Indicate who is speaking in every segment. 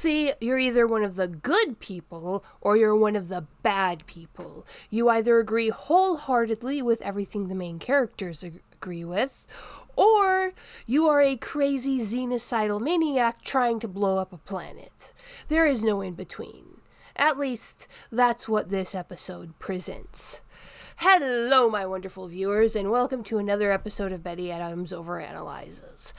Speaker 1: See, you're either one of the good people or you're one of the bad people. You either agree wholeheartedly with everything the main characters agree with, or you are a crazy xenocidal maniac trying to blow up a planet. There is no in between. At least, that's what this episode presents. Hello, my wonderful viewers, and welcome to another episode of Betty Adams Overanalyzes.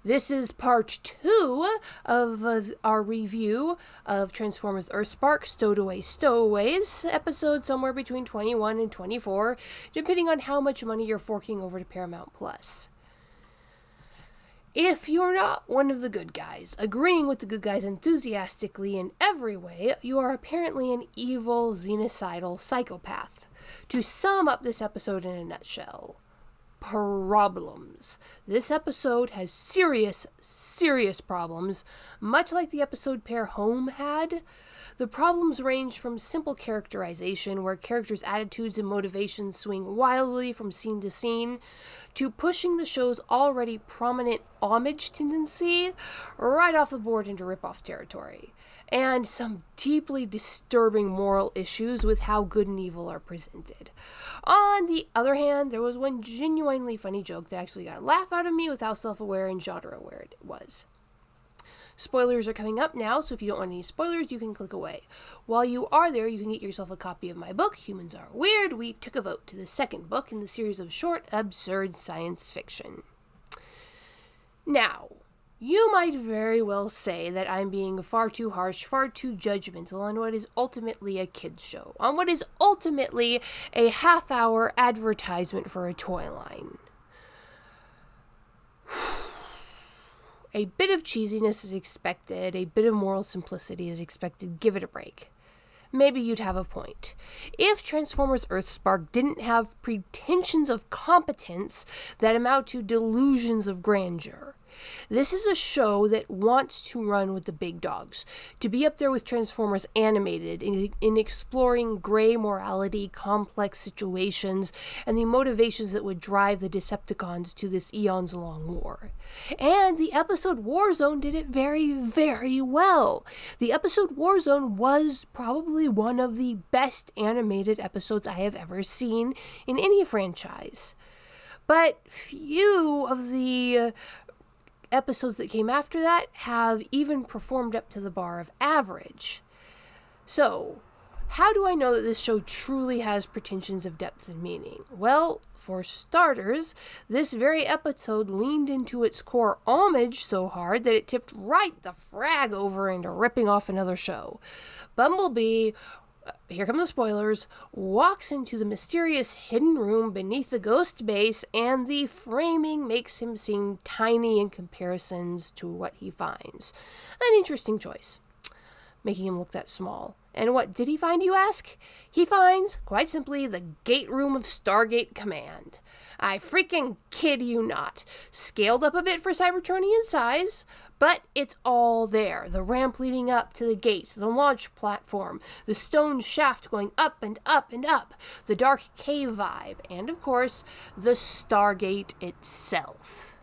Speaker 1: This is part 2 of our review of Transformers EarthSpark Stowaways, episode somewhere between 21 and 24, depending on how much money you're forking over to Paramount+. If you're not one of the good guys, agreeing with the good guys enthusiastically in every way, you are apparently an evil, xenocidal psychopath. To sum up this episode in a nutshell, problems. This episode has serious problems, much like the episode Pair Home had. The problems range from simple characterization, where characters' attitudes and motivations swing wildly from scene to scene, to pushing the show's already prominent homage tendency right off the board into rip-off territory, and some deeply disturbing moral issues with how good and evil are presented. On the other hand, there was one genuinely funny joke that actually got a laugh out of me with how self-aware and genre-aware it was. Spoilers are coming up now, so if you don't want any spoilers, you can click away. While you are there, you can get yourself a copy of my book, Humans Are Weird. We took a vote to the second book in the series of short, absurd science fiction. Now, you might very well say that I'm being far too harsh, far too judgmental on what is ultimately a kids' show, on what is ultimately a half-hour advertisement for a toy line. A bit of cheesiness is expected, a bit of moral simplicity is expected. Give it a break. Maybe you'd have a point. If Transformers EarthSpark didn't have pretensions of competence that amount to delusions of grandeur. This is a show that wants to run with the big dogs, to be up there with Transformers Animated in exploring gray morality, complex situations, and the motivations that would drive the Decepticons to this eons-long war. And the episode Warzone did it very, very well. The episode Warzone was probably one of the best animated episodes I have ever seen in any franchise. But few of the episodes that came after that have even performed up to the bar of average. So, how do I know that this show truly has pretensions of depth and meaning? Well, for starters, this very episode leaned into its core homage so hard that it tipped right the frag over into ripping off another show. Bumblebee, here come the spoilers, walks into the mysterious hidden room beneath the ghost base, and the framing makes him seem tiny in comparisons to what he finds. An interesting choice, making him look that small. And what did he find, you ask? He finds, quite simply, the gate room of Stargate Command. I freaking kid you not. Scaled up a bit for Cybertronian size, but it's all there. The ramp leading up to the gate, the launch platform, the stone shaft going up and up and up, the dark cave vibe, and of course, the Stargate itself.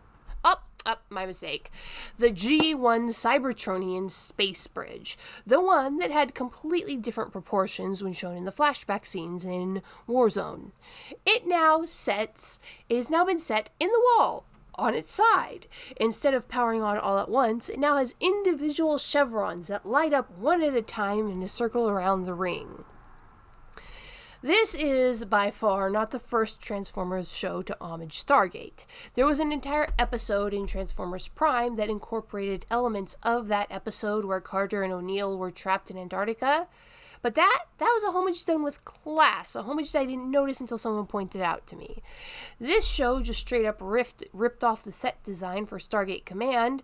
Speaker 1: My mistake. The G1 Cybertronian space bridge. The one that had completely different proportions when shown in the flashback scenes in Warzone. It has now been set in the wall, on its side. Instead of powering on all at once, it now has individual chevrons that light up one at a time in a circle around the ring. This is by far not the first Transformers show to homage Stargate. There was an entire episode in Transformers Prime that incorporated elements of that episode where Carter and O'Neill were trapped in Antarctica. But that was a homage done with class, a homage that I didn't notice until someone pointed it out to me. This show just straight up ripped off the set design for Stargate Command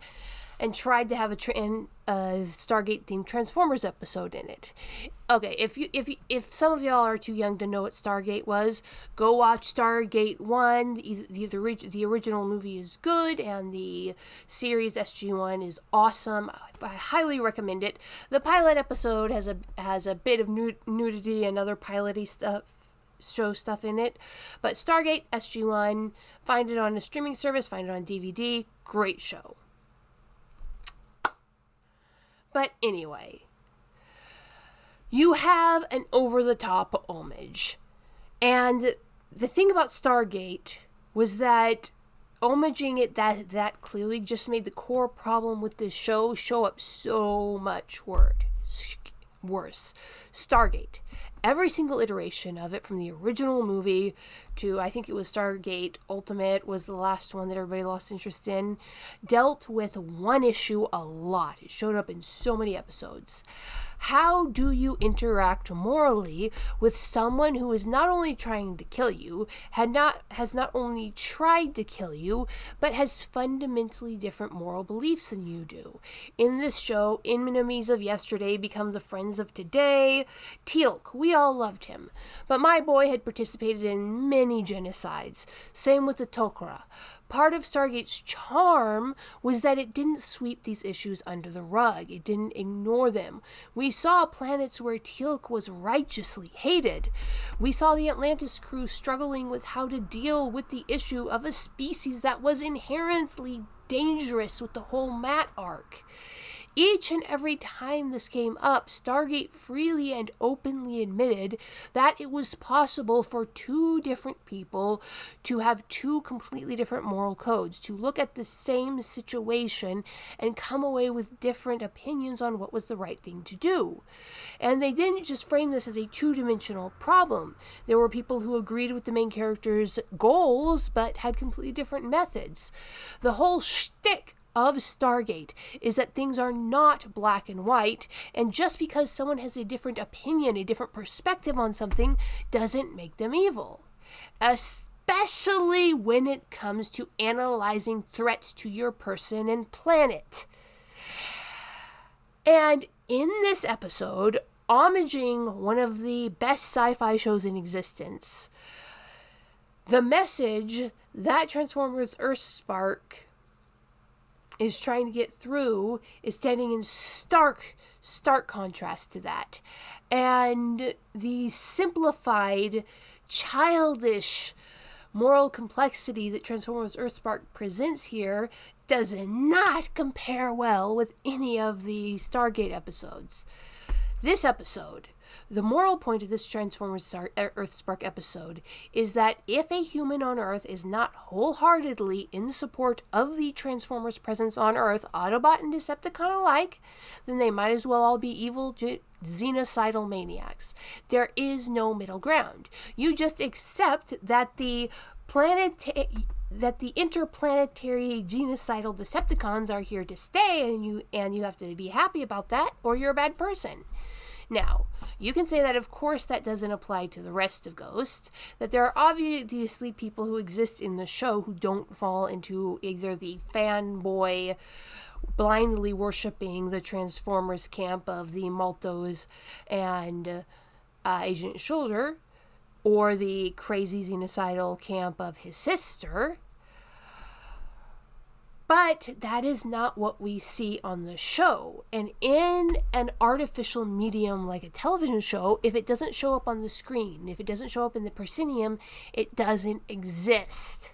Speaker 1: and tried to have a Stargate-themed Transformers episode in it. Okay, if some of y'all are too young to know what Stargate was, go watch Stargate 1. The original movie is good, and the series SG-1 is awesome. I highly recommend it. The pilot episode has a bit of nudity and other pilot-y show stuff in it. But Stargate SG-1, find it on a streaming service, find it on DVD. Great show. But anyway, you have an over-the-top homage. And the thing about Stargate was that homaging it that clearly just made the core problem with this show show up so much worse. Stargate. Every single iteration of it, from the original movie to, I think it was Stargate Ultimate was the last one that everybody lost interest in, dealt with one issue a lot. It showed up in so many episodes. How do you interact morally with someone who is not only trying to kill you, has not only tried to kill you, but has fundamentally different moral beliefs than you do? In this show, enemies of yesterday become the friends of today. Teal'c, we all loved him, but my boy had participated in many genocides. Same with the Tok'ra. Part of Stargate's charm was that it didn't sweep these issues under the rug. It didn't ignore them. We saw planets where Teal'c was righteously hated. We saw the Atlantis crew struggling with how to deal with the issue of a species that was inherently dangerous with the whole Matt arc. Each and every time this came up, Stargate freely and openly admitted that it was possible for two different people to have two completely different moral codes, to look at the same situation and come away with different opinions on what was the right thing to do. And they didn't just frame this as a two-dimensional problem. There were people who agreed with the main character's goals, but had completely different methods. The whole shtick of Stargate is that things are not black and white, and just because someone has a different opinion, a different perspective on something, doesn't make them evil. Especially when it comes to analyzing threats to your person and planet. And in this episode, homaging one of the best sci-fi shows in existence, the message that Transformers EarthSpark is trying to get through is standing in stark contrast to that. And the simplified, childish moral complexity that Transformers EarthSpark presents here does not compare well with any of the Stargate episodes. This episode, the moral point of this Transformers EarthSpark episode is that if a human on Earth is not wholeheartedly in support of the Transformers' presence on Earth, Autobot and Decepticon alike, then they might as well all be evil xenocidal maniacs. There is no middle ground. You just accept that the interplanetary genocidal Decepticons are here to stay, and you have to be happy about that, or you're a bad person. Now, you can say that, of course, that doesn't apply to the rest of Ghost, that there are obviously people who exist in the show who don't fall into either the fanboy, blindly worshipping the Transformers camp of the Maltos and Agent Shoulder, or the crazy xenocidal camp of his sister. But that is not what we see on the show. And in an artificial medium like a television show, if it doesn't show up on the screen, if it doesn't show up in the proscenium, it doesn't exist.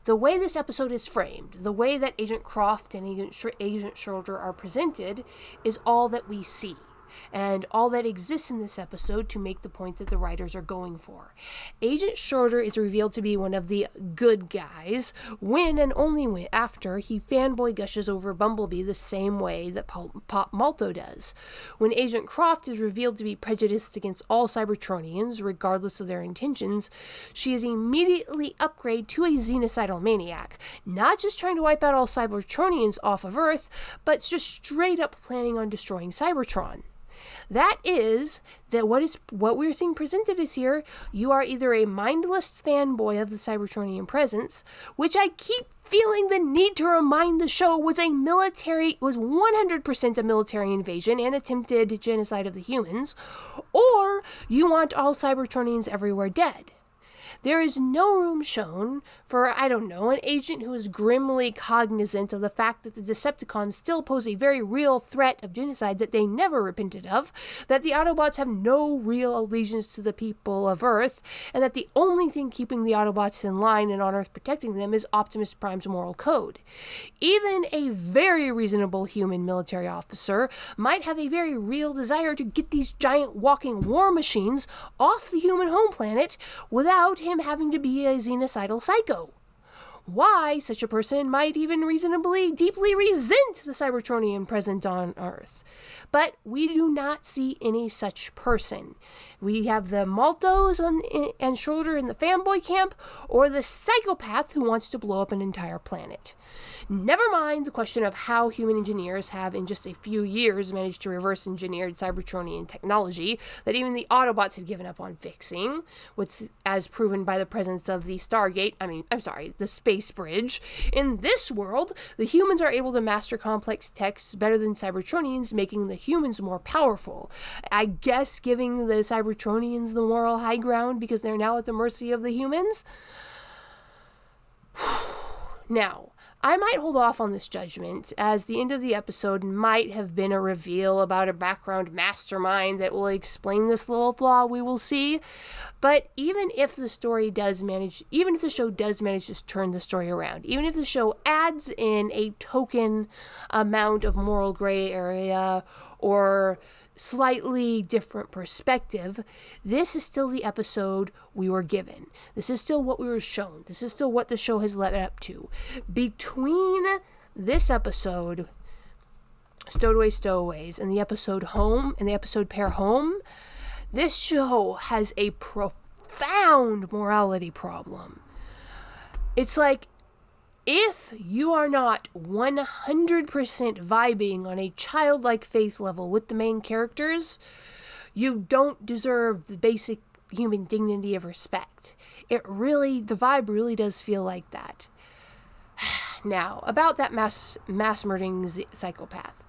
Speaker 1: The way this episode is framed, the way that Agent Croft and Agent Schroeder are presented, is all that we see. And all that exists in this episode to make the point that the writers are going for. Agent Schroeder is revealed to be one of the good guys when and only when after he fanboy gushes over Bumblebee the same way that Pop Malto does. When Agent Croft is revealed to be prejudiced against all Cybertronians, regardless of their intentions, she is immediately upgraded to a xenocidal maniac, not just trying to wipe out all Cybertronians off of Earth, but just straight up planning on destroying Cybertron. That is, that what we're seeing presented is here, you are either a mindless fanboy of the Cybertronian presence, which I keep feeling the need to remind the show was 100% a military invasion and attempted genocide of the humans, or you want all Cybertronians everywhere dead. There is no room shown for, I don't know, an agent who is grimly cognizant of the fact that the Decepticons still pose a very real threat of genocide that they never repented of, that the Autobots have no real allegiance to the people of Earth, and that the only thing keeping the Autobots in line and on Earth protecting them is Optimus Prime's moral code. Even a very reasonable human military officer might have a very real desire to get these giant walking war machines off the human home planet without him having to be a xenocidal psycho. Why such a person might even reasonably deeply resent the Cybertronian present on Earth. But we do not see any such person. We have the Maltos and Schroeder in the fanboy camp, or the psychopath who wants to blow up an entire planet. Never mind the question of how human engineers have in just a few years managed to reverse engineered Cybertronian technology that even the Autobots had given up on fixing, as proven by the presence of the Stargate, the space bridge. In this world, the humans are able to master complex texts better than Cybertronians, making the humans more powerful. I guess giving the Cybertronians the moral high ground because they're now at the mercy of the humans? Now, I might hold off on this judgment, as the end of the episode might have been a reveal about a background mastermind that will explain this little flaw we will see. But even if the show does manage to turn the story around, even if the show adds in a token amount of moral gray area or slightly different perspective, this is still the episode we were given. This is still what we were shown. This is still what the show has led up to. Between this episode, Stowaways, and the episode Home, and the episode Pair Home, this show has a profound morality problem. It's like, if you are not 100% vibing on a childlike faith level with the main characters, you don't deserve the basic human dignity of respect. The vibe really does feel like that. Now, about that mass murdering psychopath.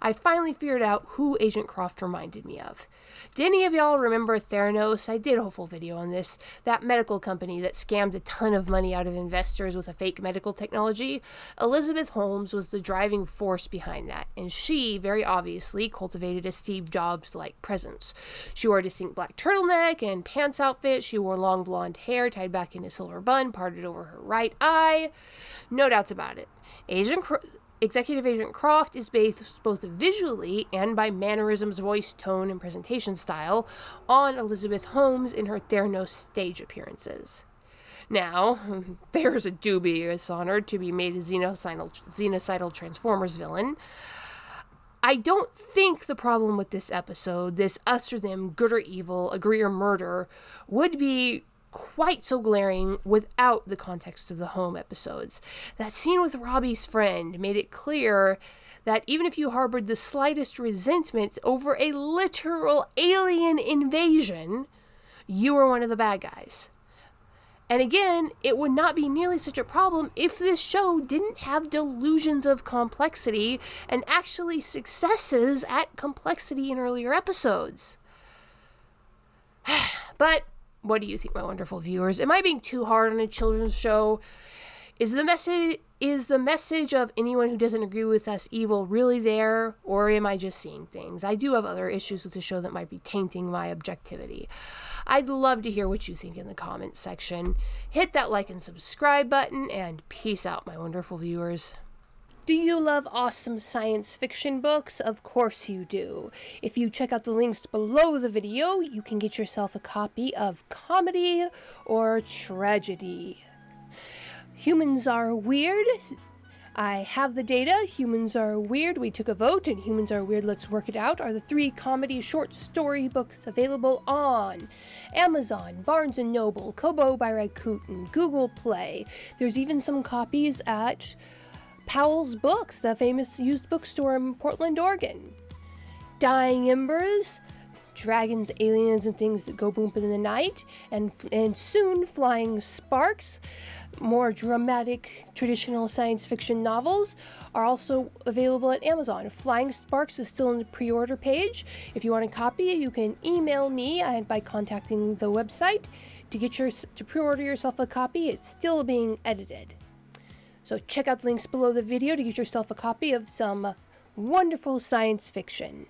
Speaker 1: I finally figured out who Agent Croft reminded me of. Do any of y'all remember Theranos? I did a whole video on this. That medical company that scammed a ton of money out of investors with a fake medical technology. Elizabeth Holmes was the driving force behind that, and she, very obviously, cultivated a Steve Jobs-like presence. She wore a distinct black turtleneck and pants outfit. She wore long blonde hair tied back in a silver bun, parted over her right eye. No doubts about it. Executive Agent Croft is based both visually and by mannerisms, voice, tone, and presentation style on Elizabeth Holmes in her Theranos stage appearances. Now, there's a dubious honor to be made a xenocidal Transformers villain. I don't think the problem with this episode, this us or them, good or evil, agree or murder, would be quite so glaring without the context of the Home episodes. That scene with Robbie's friend made it clear that even if you harbored the slightest resentment over a literal alien invasion, you were one of the bad guys. And again, it would not be nearly such a problem if this show didn't have delusions of complexity and actually successes at complexity in earlier episodes. But what do you think, my wonderful viewers? Am I being too hard on a children's show? Is the message of anyone who doesn't agree with us evil really there, or am I just seeing things? I do have other issues with the show that might be tainting my objectivity. I'd love to hear what you think in the comments section. Hit that like and subscribe button, and peace out, my wonderful viewers. Do you love awesome science fiction books? Of course you do. If you check out the links below the video, you can get yourself a copy of Comedy or Tragedy. Humans Are Weird. I have the data. Humans Are Weird. We took a vote, and Humans Are Weird, Let's Work It Out are the 3 comedy short story books available on Amazon, Barnes & Noble, Kobo by Rakuten, Google Play. There's even some copies at Powell's Books, the famous used bookstore in Portland, Oregon. Dying Embers, dragons, aliens, and things that go boom in the night, and soon Flying Sparks, more dramatic traditional science fiction novels, are also available at Amazon. Flying Sparks is still on the pre-order page. If you want a copy, you can email me by contacting the website to pre-order yourself a copy. It's still being edited. So check out the links below the video to get yourself a copy of some wonderful science fiction.